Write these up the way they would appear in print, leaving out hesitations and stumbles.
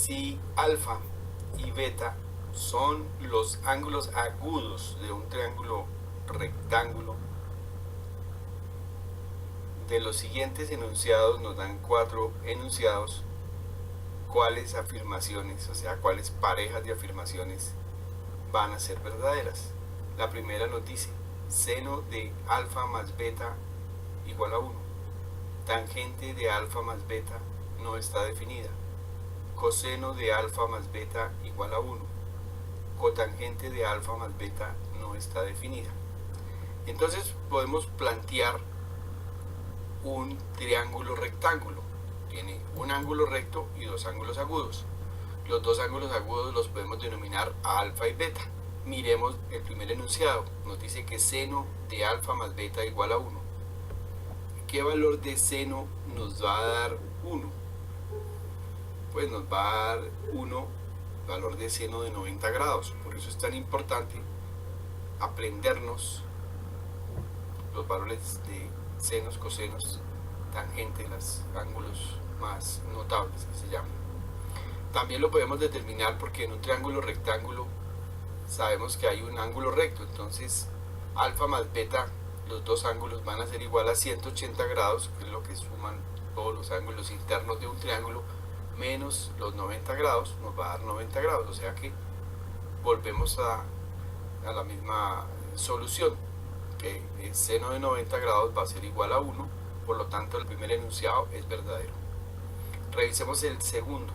Si alfa y beta son los ángulos agudos de un triángulo rectángulo, de los siguientes enunciados nos dan 4 enunciados, ¿cuáles afirmaciones, o sea, cuáles parejas de afirmaciones van a ser verdaderas? La primera nos dice, seno de alfa más beta igual a 1. Tangente de alfa más beta no está definida. Coseno de alfa más beta igual a 1. Cotangente de alfa más beta no está definida. Entonces podemos plantear un triángulo rectángulo. Tiene un ángulo recto y dos ángulos agudos. Los dos ángulos agudos los podemos denominar alfa y beta. Miremos el primer enunciado. Nos dice que seno de alfa más beta igual a 1. ¿Qué valor de seno nos va a dar 1? Pues nos va a dar 1, valor de seno de 90 grados. Por eso es tan importante aprendernos los valores de senos, cosenos, tangentes, los ángulos más notables que se llaman. También lo podemos determinar porque en un triángulo rectángulo sabemos que hay un ángulo recto, entonces alfa más beta, los dos ángulos van a ser igual a 180 grados, que es lo que suman todos los ángulos internos de un triángulo, menos los 90 grados, nos va a dar 90 grados, o sea que volvemos a la misma solución, que el seno de 90 grados va a ser igual a 1, por lo tanto el primer enunciado es verdadero. Revisemos el segundo.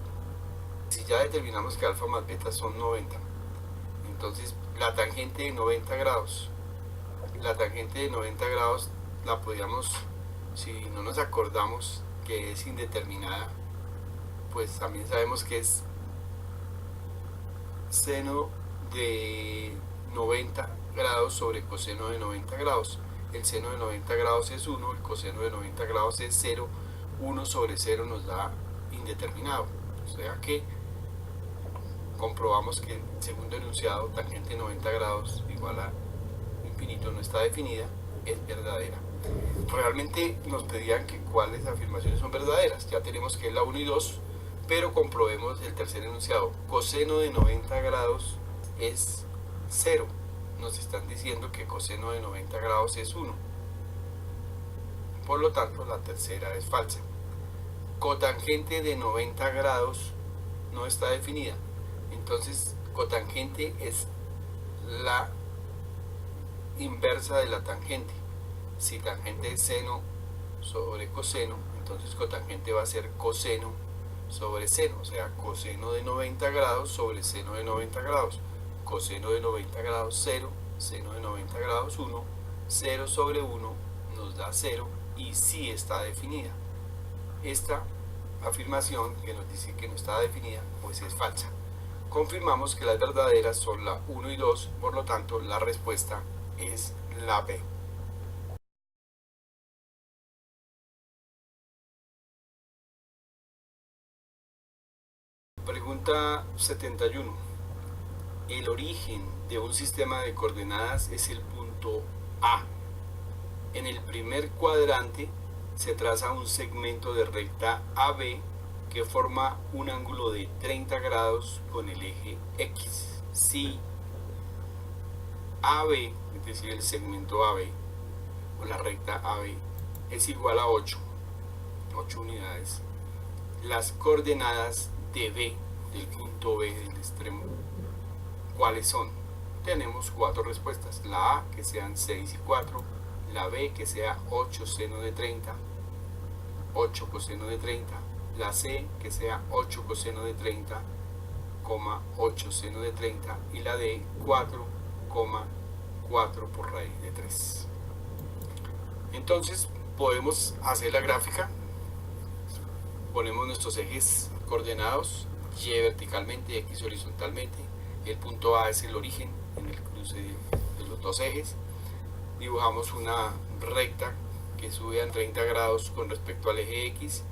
Si ya determinamos que alfa más beta son 90, entonces la tangente de 90 grados, la podríamos, si no nos acordamos que es indeterminada, pues también sabemos que es seno de 90 grados sobre coseno de 90 grados. El seno de 90 grados es 1, el coseno de 90 grados es 0, 1 sobre 0 nos da indeterminado. O sea que comprobamos que el segundo enunciado, tangente 90 grados igual a infinito no está definida, es verdadera. Realmente nos pedían que cuáles afirmaciones son verdaderas. Ya tenemos que es la 1 y 2, pero comprobemos el tercer enunciado. Coseno de 90 grados es 0. Nos están diciendo que coseno de 90 grados es 1. Por lo tanto, la tercera es falsa. Cotangente de 90 grados no está definida. Entonces, cotangente es la inversa de la tangente. Si tangente es seno sobre coseno, entonces cotangente va a ser coseno sobre seno, o sea, coseno de 90 grados sobre seno de 90 grados. Coseno de 90 grados 0, seno de 90 grados 1, 0 sobre 1 nos da 0 y sí está definida. Esta afirmación que nos dice que no está definida, pues es falsa. Confirmamos que las verdaderas son la 1 y 2, por lo tanto la respuesta es la B. Pregunta 71. El origen de un sistema de coordenadas es el punto A. En el primer cuadrante se traza un segmento de recta AB que forma un ángulo de 30 grados con el eje X. Si AB, es decir, el segmento AB o la recta AB es igual a 8 unidades, las coordenadas de B, del punto B del extremo, ¿cuáles son? Tenemos 4 respuestas. La A, que sean 6 y 4. La B, que sea 8 seno de 30, 8 coseno de 30. La C, que sea 8 coseno de 30, 8 seno de 30. Y la D, 4,4 por raíz de 3. Entonces podemos hacer la gráfica. Ponemos nuestros ejes coordenados, Y verticalmente, X horizontalmente. El punto A es el origen en el cruce de los dos ejes. Dibujamos una recta que sube a 30 grados con respecto al eje X.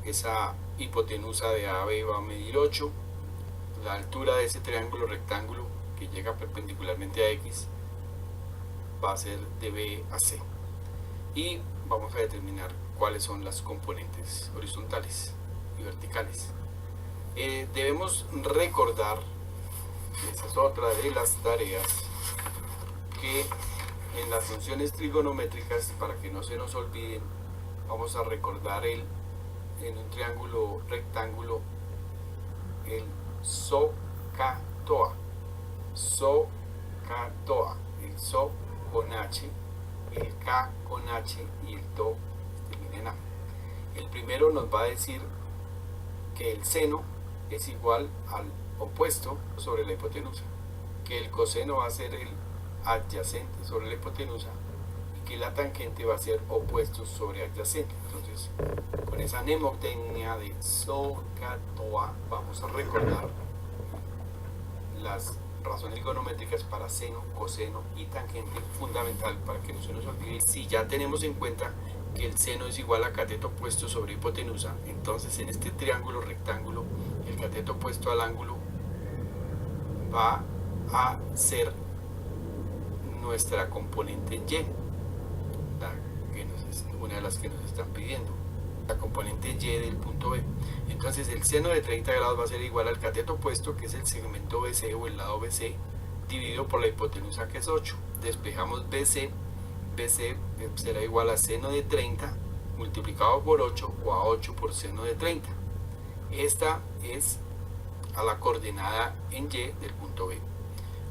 Esa hipotenusa de AB va a medir 8. La altura de ese triángulo rectángulo que llega perpendicularmente a X va a ser de B a C. Y vamos a determinar cuáles son las componentes horizontales y verticales. Debemos recordar, esa es otra de las tareas, que en las funciones trigonométricas, para que no se nos olviden, vamos a recordar en un triángulo rectángulo el SOHCAHTOA. SOHCAHTOA, el SO con H, el K con H y el TO termina en A. El primero nos va a decir que el seno es igual al opuesto sobre la hipotenusa, que el coseno va a ser el adyacente sobre la hipotenusa y que la tangente va a ser opuesto sobre adyacente. Entonces, con esa mnemotecnia de SOHCAHTOA vamos a recordar las razones trigonométricas para seno, coseno y tangente, fundamental para que no se nos olvide. Si ya tenemos en cuenta que el seno es igual a cateto opuesto sobre hipotenusa, entonces en este triángulo rectángulo el cateto opuesto al ángulo va a ser nuestra componente Y, una de las que nos están pidiendo, la componente Y del punto B. Entonces el seno de 30 grados va a ser igual al cateto opuesto, que es el segmento BC o el lado BC, dividido por la hipotenusa, que es 8. Despejamos BC, BC será igual a seno de 30 multiplicado por 8 o a 8 por seno de 30. Esta es a la coordenada en Y del punto B.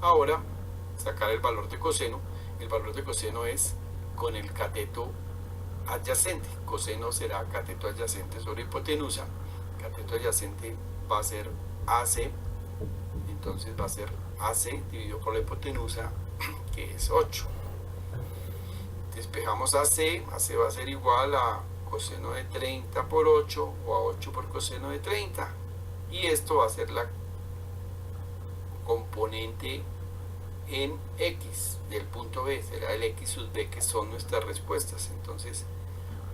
Ahora, sacar el valor de coseno. El valor de coseno es con el cateto adyacente. Coseno será cateto adyacente sobre hipotenusa. Cateto adyacente va a ser AC, entonces va a ser AC dividido por la hipotenusa, que es 8. Despejamos AC, AC va a ser igual a coseno de 30 por 8 o a 8 por coseno de 30. Y esto va a ser la componente en X del punto B, será el X sub B, que son nuestras respuestas. Entonces,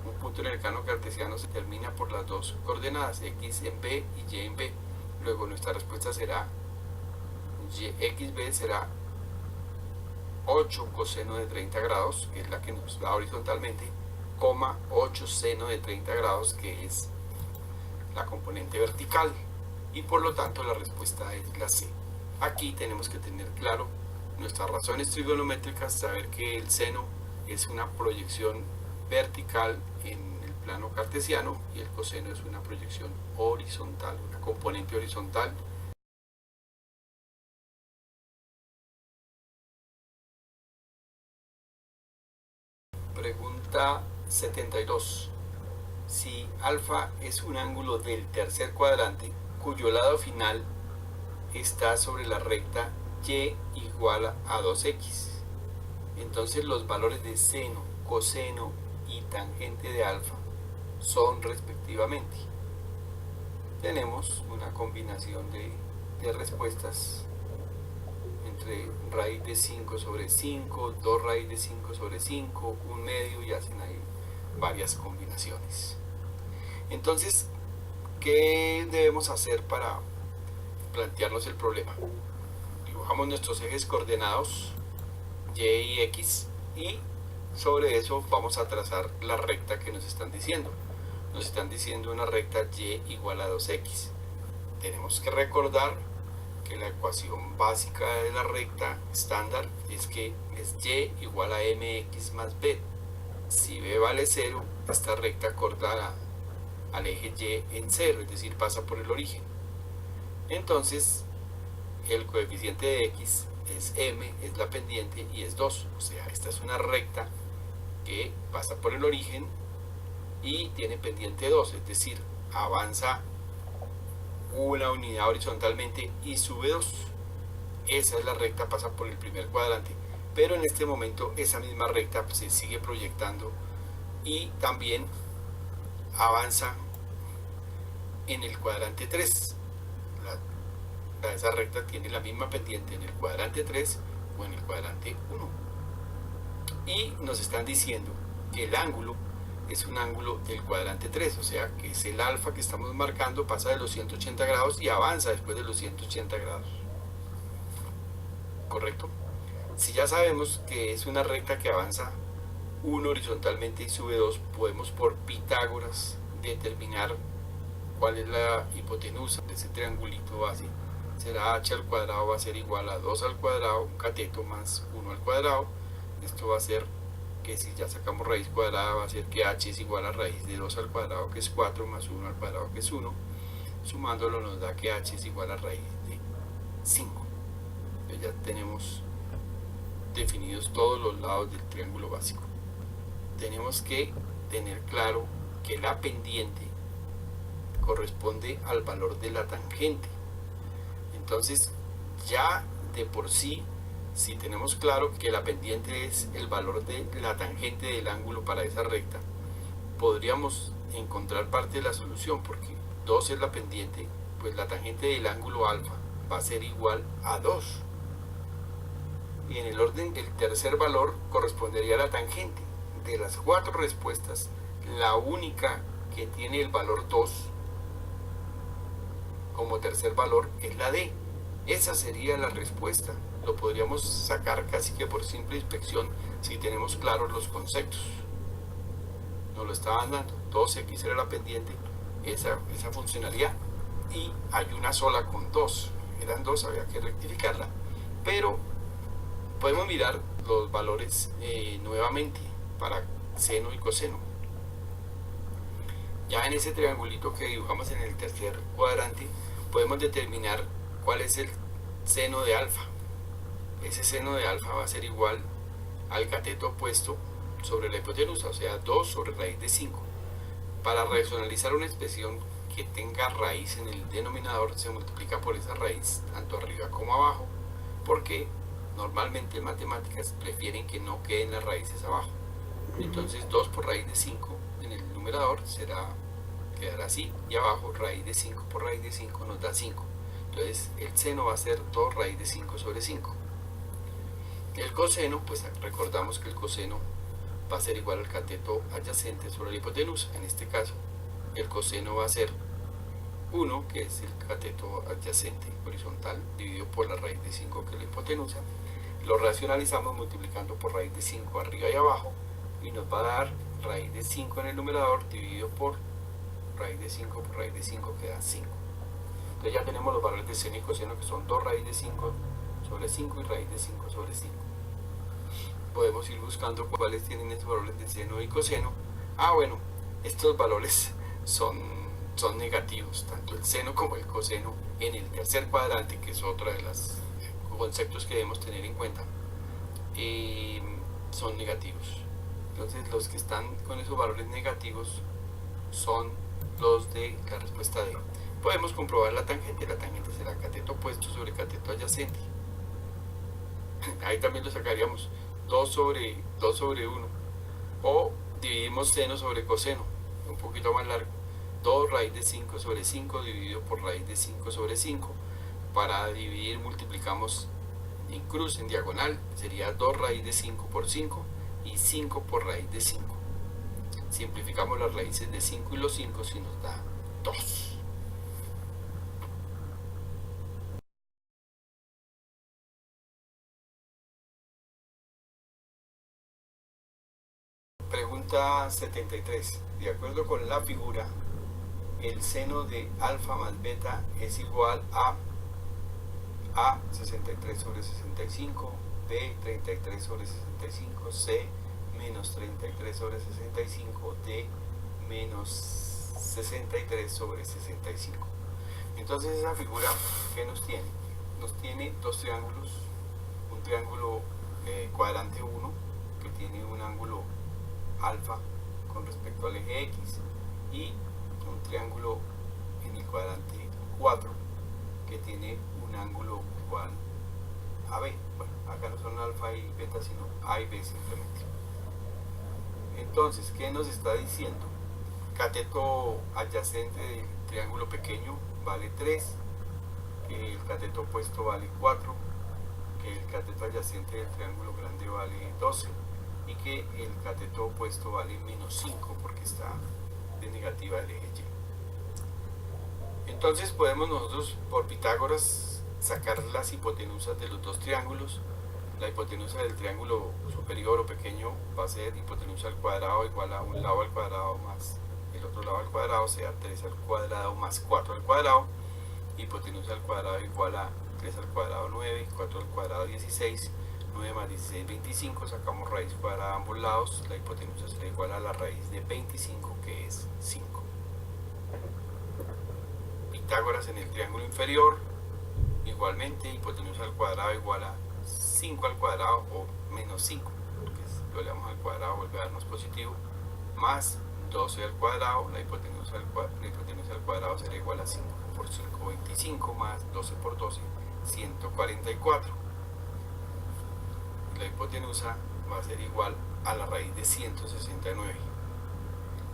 un punto en el plano cartesiano se termina por las dos coordenadas, X en B y Y en B. Luego nuestra respuesta será XB será 8 coseno de 30 grados, que es la que nos da horizontalmente, 8 seno de 30 grados, que es la componente vertical, y por lo tanto la respuesta es la C. Aquí tenemos que tener claro nuestras razones trigonométricas, saber que el seno es una proyección vertical en el plano cartesiano y el coseno es una proyección horizontal, una componente horizontal. Pregunta 72. Si alfa es un ángulo del tercer cuadrante cuyo lado final está sobre la recta y igual a 2x, entonces los valores de seno, coseno y tangente de alfa son respectivamente. Tenemos una combinación de respuestas entre raíz de 5 sobre 5, 2 raíz de 5 sobre 5, un medio, y hacen ahí varias combinaciones. Entonces, ¿qué debemos hacer para plantearnos el problema? Dibujamos nuestros ejes coordenados Y y X, y sobre eso vamos a trazar la recta que nos están diciendo. Nos están diciendo una recta Y igual a 2x. Tenemos que recordar que la ecuación básica de la recta estándar es que es Y igual a mx más b. Si b vale 0, esta recta corta al eje Y en 0, es decir, pasa por el origen. Entonces, el coeficiente de x es m, es la pendiente, y es 2. O sea, esta es una recta que pasa por el origen y tiene pendiente 2, es decir, avanza una unidad horizontalmente y sube 2. Esa es la recta, pasa por el primer cuadrante, pero en este momento esa misma recta se sigue proyectando y también avanza en el cuadrante 3. Esa recta tiene la misma pendiente en el cuadrante 3 o en el cuadrante 1. Y nos están diciendo que el ángulo es un ángulo del cuadrante 3, o sea que es el alfa que estamos marcando, pasa de los 180 grados y avanza después de los 180 grados. ¿Correcto? Si ya sabemos que es una recta que avanza 1 horizontalmente y sube 2, podemos por Pitágoras determinar cuál es la hipotenusa de ese triangulito base será h al cuadrado, va a ser igual a 2 al cuadrado, un cateto más 1 al cuadrado. Esto va a ser que si ya sacamos raíz cuadrada, va a ser que h es igual a raíz de 2 al cuadrado, que es 4, más 1 al cuadrado, que es 1. Sumándolo nos da que h es igual a raíz de 5. Entonces ya tenemos definidos todos los lados del triángulo básico. Tenemos que tener claro que la pendiente corresponde al valor de la tangente. Entonces ya de por sí, si tenemos claro que la pendiente es el valor de la tangente del ángulo para esa recta, podríamos encontrar parte de la solución, porque 2 es la pendiente, pues la tangente del ángulo alfa va a ser igual a 2. Y en el orden, el tercer valor correspondería a la tangente. De las 4 respuestas, la única que tiene el valor 2 como tercer valor es la D. Esa sería la respuesta. Lo podríamos sacar casi que por simple inspección si tenemos claros los conceptos. Nos lo estaban dando. 2x era la pendiente, esa funcionalidad. Y hay una sola con 2. Eran 2, había que rectificarla. Pero podemos mirar los valores nuevamente para seno y coseno. Ya en ese triangulito que dibujamos en el tercer cuadrante, podemos determinar cuál es el seno de alfa. Ese seno de alfa va a ser igual al cateto opuesto sobre la hipotenusa, o sea, 2 sobre raíz de 5. Para racionalizar una expresión que tenga raíz en el denominador, se multiplica por esa raíz tanto arriba como abajo, porque normalmente en matemáticas prefieren que no queden las raíces abajo. Entonces 2 por raíz de 5 en el numerador quedará así, y abajo raíz de 5 por raíz de 5 nos da 5. Entonces el seno va a ser 2 raíz de 5 sobre 5. El coseno, pues recordamos que el coseno va a ser igual al cateto adyacente sobre la hipotenusa. En este caso el coseno va a ser 1, que es el cateto adyacente horizontal, dividido por la raíz de 5, que es la hipotenusa. Lo racionalizamos multiplicando por raíz de 5 arriba y abajo, y nos va a dar raíz de 5 en el numerador dividido por raíz de 5 por raíz de 5, que da 5. Entonces ya tenemos los valores de seno y coseno, que son 2 raíz de 5 sobre 5 y raíz de 5 sobre 5. Podemos ir buscando cuáles tienen estos valores de seno y coseno. Bueno, estos valores son negativos, tanto el seno como el coseno en el tercer cuadrante, que es otro de los conceptos que debemos tener en cuenta, son negativos. Entonces los que están con esos valores negativos son los de la respuesta D. Podemos comprobar la tangente será cateto opuesto sobre cateto adyacente. Ahí también lo sacaríamos 2 sobre 1, o dividimos seno sobre coseno, un poquito más largo, 2 raíz de 5 sobre 5 dividido por raíz de 5 sobre 5. Para dividir multiplicamos en cruz, en diagonal, sería 2 raíz de 5 por 5 y 5 por raíz de 5. Simplificamos las raíces de 5 y los 5 y nos da 2. Pregunta 73. De acuerdo con la figura, el seno de alfa más beta es igual a 63 sobre 65, B 33 sobre 65, C menos 33 sobre 65, D menos 63 sobre 65. Entonces esa figura, ¿qué nos tiene? Nos tiene dos triángulos, un triángulo cuadrante 1, que tiene un ángulo alfa con respecto al eje X, y un triángulo en el cuadrante 4 que tiene un ángulo igual a B. Bueno, acá no son alfa y beta, sino A y B simplemente. Entonces, ¿qué nos está diciendo? Cateto adyacente del triángulo pequeño vale 3, que el cateto opuesto vale 4, que el cateto adyacente del triángulo grande vale 12, y que el cateto opuesto vale menos 5 porque está de negativa del eje Y. Entonces podemos nosotros por Pitágoras sacar las hipotenusas de los dos triángulos. La hipotenusa del triángulo superior o pequeño va a ser hipotenusa al cuadrado igual a un lado al cuadrado más el otro lado al cuadrado, o sea 3 al cuadrado más 4 al cuadrado, hipotenusa al cuadrado igual a 3 al cuadrado 9, 4 al cuadrado 16, 9 más 16, 25, sacamos raíz cuadrada a ambos lados, la hipotenusa será igual a la raíz de 25, que es 5. Pitágoras en el triángulo inferior, igualmente hipotenusa al cuadrado igual a 5 al cuadrado o menos 5, lo elevamos al cuadrado, vuelve a darnos positivo, más 12 al cuadrado, la hipotenusa al cuadrado será igual a 5 por 5, 25, más 12 por 12, 144. La hipotenusa va a ser igual a la raíz de 169.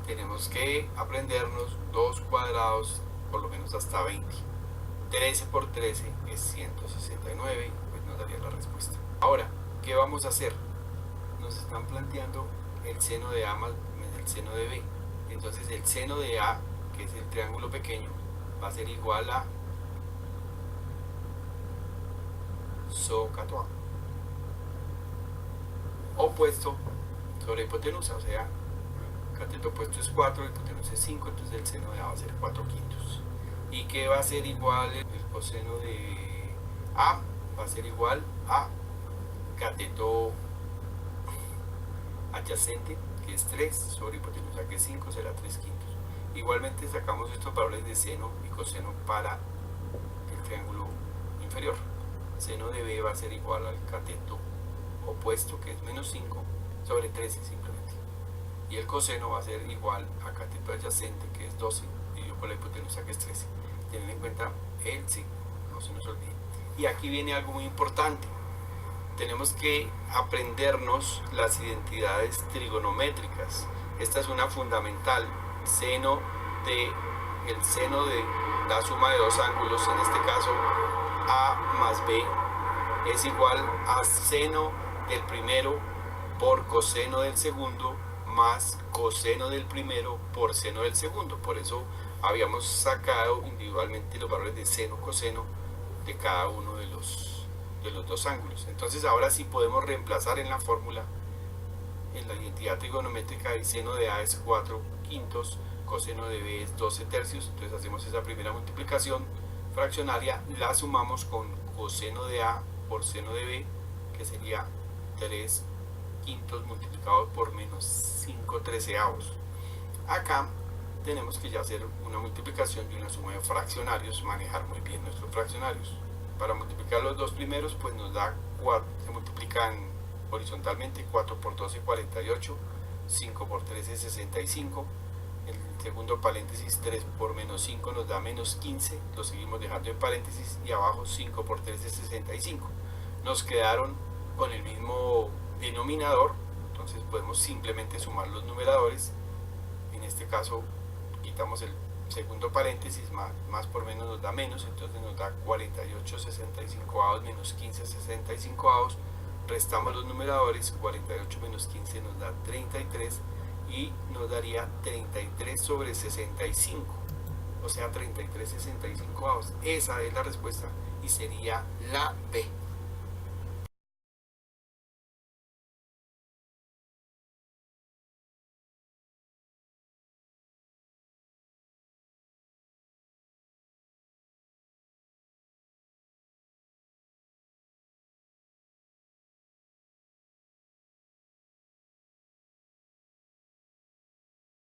Tenemos que aprendernos 2 cuadrados por lo menos hasta 20. 13 por 13 es 169, pues nos daría la respuesta. Ahora, ¿qué vamos a hacer? Nos están planteando el seno de A más el seno de B. Entonces el seno de A, que es el triángulo pequeño, va a ser igual a SOH opuesto sobre hipotenusa, o sea, cateto opuesto es 4, hipotenusa es 5, entonces el seno de A va a ser 4 quintos. ¿Y qué va a ser igual el coseno de A? Va a ser igual a cateto adyacente, que es 3, sobre hipotenusa, que es 5, será 3 quintos. Igualmente sacamos estos valores de seno y coseno para el triángulo inferior. Seno de B va a ser igual al cateto opuesto, que es menos 5, sobre 13 simplemente. Y el coseno va a ser igual a cateto adyacente, que es 12, dividido por la hipotenusa, que es 13. Tienen en cuenta el signo, no se nos olvide. Y aquí viene algo muy importante. Tenemos que aprendernos las identidades trigonométricas. Esta es una fundamental. El seno de la suma de dos ángulos, en este caso A más B, es igual a seno del primero por coseno del segundo más coseno del primero por seno del segundo. Por eso habíamos sacado individualmente los valores de seno, coseno de cada uno de los dos ángulos. Entonces ahora sí podemos reemplazar en la fórmula, en la identidad trigonométrica, el seno de A es 4 quintos, coseno de B es 12 tercios. Entonces hacemos esa primera multiplicación fraccionaria, la sumamos con coseno de A por seno de B, que sería 3 quintos multiplicado por menos 5 treceavos. Acá tenemos que ya hacer una multiplicación y una suma de fraccionarios, manejar muy bien nuestros fraccionarios. Para multiplicar los dos primeros, pues nos da 4, se multiplican horizontalmente, 4 por 12, 48, 5 por 13, 65. El segundo paréntesis, 3 por menos 5 nos da menos 15, lo seguimos dejando en paréntesis, y abajo 5 por 13, 65. Nos quedaron con el mismo denominador, entonces podemos simplemente sumar los numeradores. En este caso quitamos el segundo paréntesis, más por menos nos da menos, entonces nos da 48 65avos menos 15 65avos, restamos los numeradores, 48 menos 15 nos da 33 y nos daría 33 sobre 65, o sea 33 65avos. Esa es la respuesta y sería la B.